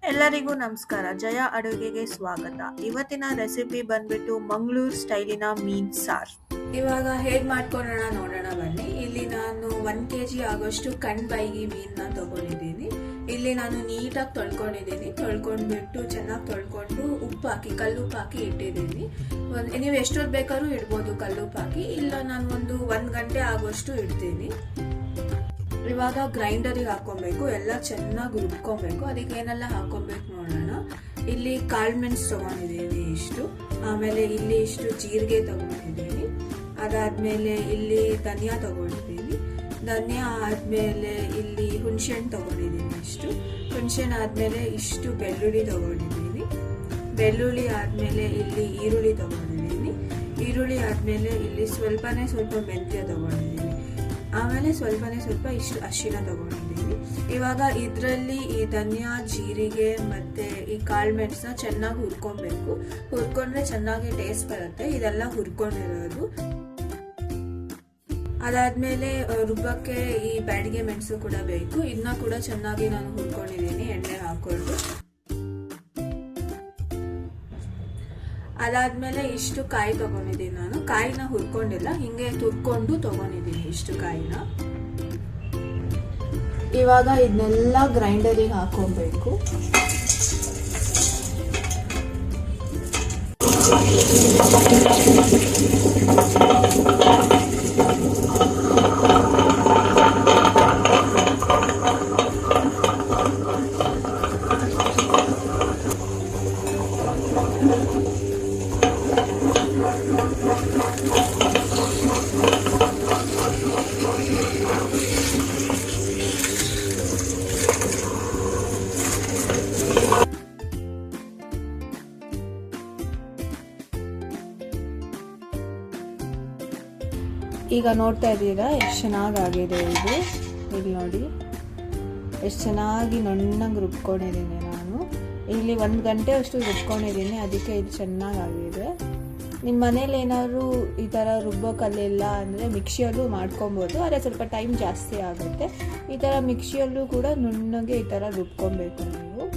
ಎಲ್ಲರಿಗೂ ನಮಸ್ಕಾರ. ಜಯ ಅಡುಗೆಗೆ ಸ್ವಾಗತ. ಇವತ್ತಿನ ರೆಸಿಪಿ ಬಂದ್ಬಿಟ್ಟು ಮಂಗಳೂರು ಸ್ಟೈಲಿನ ಮೀನ್ ಸಾರ್. ಇವಾಗ ಹೇಗ್ ಮಾಡ್ಕೊಳ್ಳೋಣ ನೋಡೋಣ ಬನ್ನಿ. ಇಲ್ಲಿ ನಾನು 1 kg ಆಗೋಷ್ಟು ಕಣ್ಬೈಗಿ ಮೀನ್ನ ತಗೊಂಡಿದ್ದೀನಿ. ಇಲ್ಲಿ ನಾನು ನೀಟಾಗಿ ತೊಳ್ಕೊಂಡಿದ್ದೀನಿ. ತೊಳ್ಕೊಂಡ್ಬಿಟ್ಟು ಚೆನ್ನಾಗಿ ತೊಳ್ಕೊಂಡು ಉಪ್ಪು ಹಾಕಿ ಕಲ್ಲುಪ್ಪು ಹಾಕಿ ಇಟ್ಟಿದ್ದೀನಿ. ನೀವು ಎಷ್ಟೊತ್ತು ಬೇಕಾದ್ರೂ ಇಡ್ಬೋದು ಕಲ್ಲುಪ್ಪು ಹಾಕಿ. ಇಲ್ಲ ನಾನು ಒಂದು 1 ಗಂಟೆ ಆಗೋಷ್ಟು ಇಡ್ತೀನಿ. ಇವಾಗ ಗ್ರೈಂಡರಿಗೆ ಹಾಕೊಬೇಕು, ಎಲ್ಲ ಚೆನ್ನಾಗಿ ರುಬ್ಕೊಬೇಕು. ಅದಕ್ಕೆ ಏನೆಲ್ಲ ಹಾಕೊಬೇಕು ನೋಡೋಣ. ಇಲ್ಲಿ ಕಾಳು ಮೆಣಸು ತಗೊಂಡಿದ್ದೀನಿ ಇಷ್ಟು, ಆಮೇಲೆ ಇಲ್ಲಿ ಇಷ್ಟು ಜೀರಿಗೆ ತಗೊಂಡಿದ್ದೀನಿ, ಅದಾದ್ಮೇಲೆ ಇಲ್ಲಿ ಧನಿಯಾ ತಗೊಂಡಿದ್ದೀನಿ, ಧನಿಯಾ ಆದ್ಮೇಲೆ ಇಲ್ಲಿ ಹುಣಸೆಹಣ್ಣು ತಗೊಂಡಿದ್ದೀನಿ ಇಷ್ಟು, ಹುಣಸೆಹಣ್ಣು ಆದ್ಮೇಲೆ ಇಷ್ಟು ಬೆಳ್ಳುಳ್ಳಿ ತಗೊಂಡಿದ್ದೀನಿ, ಬೆಳ್ಳುಳ್ಳಿ ಆದ್ಮೇಲೆ ಇಲ್ಲಿ ಈರುಳ್ಳಿ ತಗೊಂಡಿದ್ದೀನಿ, ಈರುಳ್ಳಿ ಆದ್ಮೇಲೆ ಇಲ್ಲಿ ಸ್ವಲ್ಪ ಮೆಂತ್ಯ ತಗೊಂಡಿದ್ದೀನಿ, ಆಮೇಲೆ ಸ್ವಲ್ಪ ಇಷ್ಟು ಅರಿಶಿನ ತಗೊಂಡಿದ್ದೀನಿ. ಇವಾಗ ಇದರಲ್ಲಿ ಈ ಧನಿಯಾ, ಜೀರಿಗೆ ಮತ್ತೆ ಈ ಕಾಳು ಮೆಣಸನ್ನ ಚೆನ್ನಾಗಿ ಹುರ್ಕೊಬೇಕು. ಹುರ್ಕೊಂಡ್ರೆ ಚೆನ್ನಾಗಿ ಟೇಸ್ಟ್ ಬರುತ್ತೆ. ಇದೆಲ್ಲ ಹುರ್ಕೊಂಡಿರೋದು. ಅದಾದ್ಮೇಲೆ ರುಬ್ಬಕ್ಕೆ ಈ ಬ್ಯಾಡಿಗೆ ಮೆಣಸು ಕೂಡ ಬೇಕು. ಇದನ್ನ ಕೂಡ ಚೆನ್ನಾಗಿ ನಾನು ಹುರ್ಕೊಂಡಿದ್ದೀನಿ ಎಣ್ಣೆ ಹಾಕೊಂಡು. ಅದಾದ್ಮೇಲೆ ಇಷ್ಟು ಕಾಯಿ ತಗೊಂಡಿದ್ದೀನಿ. ನಾನು ಕಾಯಿನ ಹುರ್ಕೊಂಡಿಲ್ಲ, ಹಿಂಗೆ ತುರ್ಕೊಂಡು ತಗೊಂಡಿದ್ದೀನಿ ಇಷ್ಟು ಕಾಯಿನ. ಇವಾಗ ಇದನ್ನೆಲ್ಲ ಗ್ರೈಂಡರಿಗೆ ಹಾಕೊಬೇಕು. ಈಗ ನೋಡ್ತಾ ಇದ್ದೀರಾ ಎಷ್ಟು ಚೆನ್ನಾಗಾಗಿದೆ ಇದು. ಇಲ್ಲಿ ನೋಡಿ ಎಷ್ಟು ಚೆನ್ನಾಗಿ ನುಣ್ಣಗೆ ರುಬ್ಕೊಂಡಿದ್ದೀನಿ ನಾನು. ಇಲ್ಲಿ 1 ಗಂಟೆ ಅಷ್ಟು ರುಬ್ಕೊಂಡಿದ್ದೀನಿ, ಅದಕ್ಕೆ ಇದು ಚೆನ್ನಾಗಾಗಿದೆ. ನಿಮ್ಮ ಮನೇಲಿ ಏನಾದ್ರು ಈ ಥರ ರುಬ್ಬೋಕಲ್ಲಿಲ್ಲ ಅಂದರೆ ಮಿಕ್ಸಿಯಲ್ಲೂ ಮಾಡ್ಕೊಬೋದು, ಆದರೆ ಸ್ವಲ್ಪ ಟೈಮ್ ಜಾಸ್ತಿ ಆಗುತ್ತೆ. ಈ ಥರ ಮಿಕ್ಸಿಯಲ್ಲೂ ಕೂಡ ನುಣ್ಣಗೆ ಈ ಥರ ರುಬ್ಕೊಬೇಕು ನೀವು.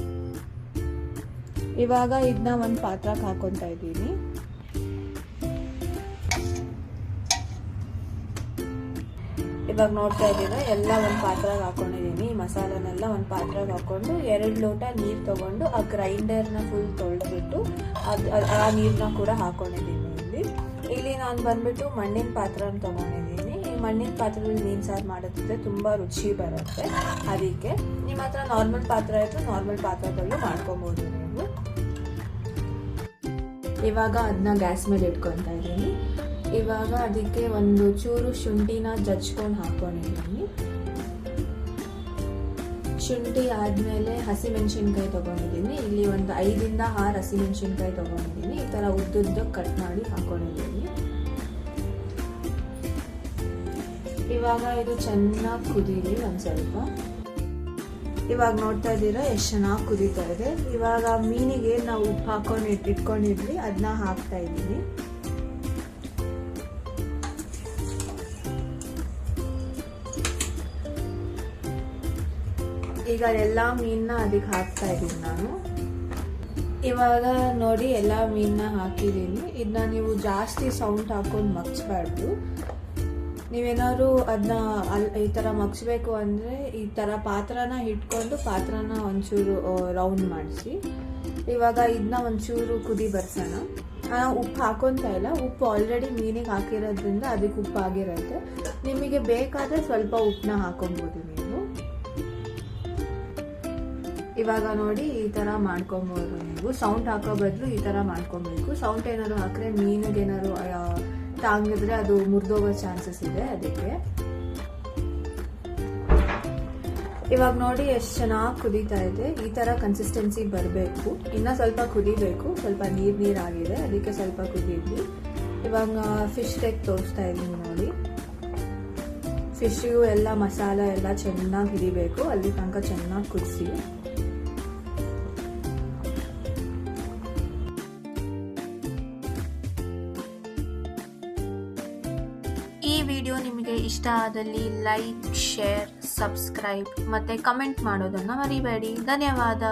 ಇವಾಗ ಇದನ್ನ ಒಂದು ಪಾತ್ರಕ್ಕೆ ಹಾಕೊತಾ ಇದ್ದೀನಿ. ಇವಾಗ ನೋಡ್ತಾ ಇದ್ದೀರಾ ಎಲ್ಲ ಒಂದು ಪಾತ್ರೆಗೆ ಹಾಕೊಂಡಿದ್ದೀನಿ. ಈ ಮಸಾಲನೆಲ್ಲ ಒಂದು ಪಾತ್ರೆಗೆ ಹಾಕೊಂಡು 2 ಲೋಟ ನೀರು ತಗೊಂಡು ಆ ಗ್ರೈಂಡರ್ನ ಫುಲ್ ತೊಳೆದ್ಬಿಟ್ಟು ಆ ನೀರನ್ನ ಕೂಡ ಹಾಕೊಂಡಿದ್ದೀನಿ. ಇಲ್ಲಿ ನಾನು ಬಂದ್ಬಿಟ್ಟು ಮಣ್ಣಿನ ಪಾತ್ರನ ತಗೊಂಡಿದ್ದೀನಿ. ಈ ಮಣ್ಣಿನ ಪಾತ್ರೆಯಲ್ಲಿ ಮೀನು ಸಾರು ಮಾಡೋದಿದ್ರೆ ತುಂಬ ರುಚಿ ಬರುತ್ತೆ. ಅದಕ್ಕೆ ನಿಮ್ಮ ಹತ್ರ ನಾರ್ಮಲ್ ಪಾತ್ರೆ ಇತ್ತು, ನಾರ್ಮಲ್ ಪಾತ್ರದಲ್ಲೂ ಮಾಡ್ಕೊಬೋದು ನೀವು. ಇವಾಗ ಅದನ್ನ ಗ್ಯಾಸ್ ಮೇಲೆ ಇಟ್ಕೊತಾ ಇದ್ದೀನಿ. ಇವಾಗ ಅದಕ್ಕೆ ಒಂದು ಚೂರು ಶುಂಠಿನ ಜಜ್ಕೊಂಡು ಹಾಕೊಂಡಿದ್ದೀನಿ. ಶುಂಠಿ ಆದಮೇಲೆ ಹಸಿಮೆಣಸಿನ್ಕಾಯಿ ತೊಗೊಂಡಿದ್ದೀನಿ. ಇಲ್ಲಿ ಒಂದು 5 ರಿಂದ 6 ಹಸಿಮೆಣಸಿನ್ಕಾಯಿ ತೊಗೊಂಡಿದ್ದೀನಿ. ಈ ಥರ ಉದ್ದುದ್ದ ಕಟ್ ಮಾಡಿ ಹಾಕೊಂಡಿದ್ದೀನಿ. ಇವಾಗ ಇದು ಚೆನ್ನಾಗಿ ಕುದೀಲಿ ಒಂದು ಸ್ವಲ್ಪ. ಇವಾಗ ನೋಡ್ತಾ ಇದ್ದೀರಾ ಎಷ್ಟು ಚೆನ್ನಾಗಿ ಕುದೀತಾ ಇದೆ. ಇವಾಗ ಮೀನಿಗೆ ನಾವು ಉಪ್ಪು ಹಾಕೊಂಡು ಇಟ್ಕೊಂಡಿದ್ವಿ, ಅದನ್ನ ಹಾಕ್ತಾ ಇದ್ದೀನಿ. ಈಗ ಎಲ್ಲ ಮೀನನ್ನ ಅದಕ್ಕೆ ಹಾಕ್ತಾ ಇದ್ದೀನಿ ನಾನು. ಇವಾಗ ನೋಡಿ ಎಲ್ಲ ಮೀನನ್ನ ಹಾಕಿದ್ದೀನಿ. ಇದನ್ನ ನೀವು ಜಾಸ್ತಿ ಸೌಂಡ್ ಹಾಕೊಂಡು ಮಗ್ಸ್ಬಾರ್ದು. ನೀವೇನಾದ್ರು ಅದನ್ನ ಈ ಥರ ಮಗ್ಸ್ಬೇಕು ಅಂದರೆ ಈ ಥರ ಪಾತ್ರನ ಇಟ್ಕೊಂಡು ಪಾತ್ರನ ಒಂಚೂರು ರೌಂಡ್ ಮಾಡಿಸಿ. ಇವಾಗ ಇದನ್ನ ಒಂಚೂರು ಕುದಿ ಬರ್ಸೋಣ. ಉಪ್ಪು ಹಾಕೊತಾ ಇಲ್ಲ, ಉಪ್ಪು ಆಲ್ರೆಡಿ ಮೀನಿಗೆ ಹಾಕಿರೋದ್ರಿಂದ ಅದಕ್ಕೆ ಉಪ್ಪು ಆಗಿರುತ್ತೆ. ನಿಮಗೆ ಬೇಕಾದರೆ ಸ್ವಲ್ಪ ಉಪ್ಪನ್ನ ಹಾಕೊಬೋದು ನೀವು. ಇವಾಗ ನೋಡಿ ಈ ಥರ ಮಾಡ್ಕೊಬೋದು ನೀವು. ಸೌಂಡ್ ಹಾಕೋ ಬದಲು ಈ ಥರ ಮಾಡ್ಕೊಬೇಕು. ಸೌಂಡ್ ಏನಾದ್ರು ಹಾಕಿದ್ರೆ ಮೀನಿಗೆ ಏನಾದ್ರು ತಾಂಗಿದ್ರೆ ಅದು ಮುರಿದೋಗೋ ಚಾನ್ಸಸ್ ಇದೆ. ಅದಕ್ಕೆ ಇವಾಗ ನೋಡಿ ಎಷ್ಟು ಚೆನ್ನಾಗಿ ಕುದೀತಾ ಇದೆ. ಈ ಥರ ಕನ್ಸಿಸ್ಟೆನ್ಸಿ ಬರಬೇಕು. ಇನ್ನೂ ಸ್ವಲ್ಪ ಕುದಿಬೇಕು. ಸ್ವಲ್ಪ ನೀರಾಗಿದೆ, ಅದಕ್ಕೆ ಸ್ವಲ್ಪ ಕುದೀಲಿ. ಇವಾಗ ಫಿಶ್ ತೆಗೆದು ತೋರಿಸ್ತಾ ಇದ್ದೀನಿ ನೋಡಿ. ಫಿಶ್ಗೂ ಎಲ್ಲ ಮಸಾಲ ಎಲ್ಲ ಚೆನ್ನಾಗಿ ಹಿಡಿಬೇಕು, ಅಲ್ಲಿ ತನಕ ಚೆನ್ನಾಗಿ ಕುದಿಸಿ. ಈ ವಿಡಿಯೋ ನಿಮಗೆ ಇಷ್ಟ ಆದಲ್ಲಿ ಲೈಕ್, ಶೇರ್, ಸಬ್ಸ್ಕ್ರೈಬ್ ಮತ್ತು ಕಮೆಂಟ್ ಮಾಡೋದನ್ನು ಮರಿಬೇಡಿ. ಧನ್ಯವಾದ.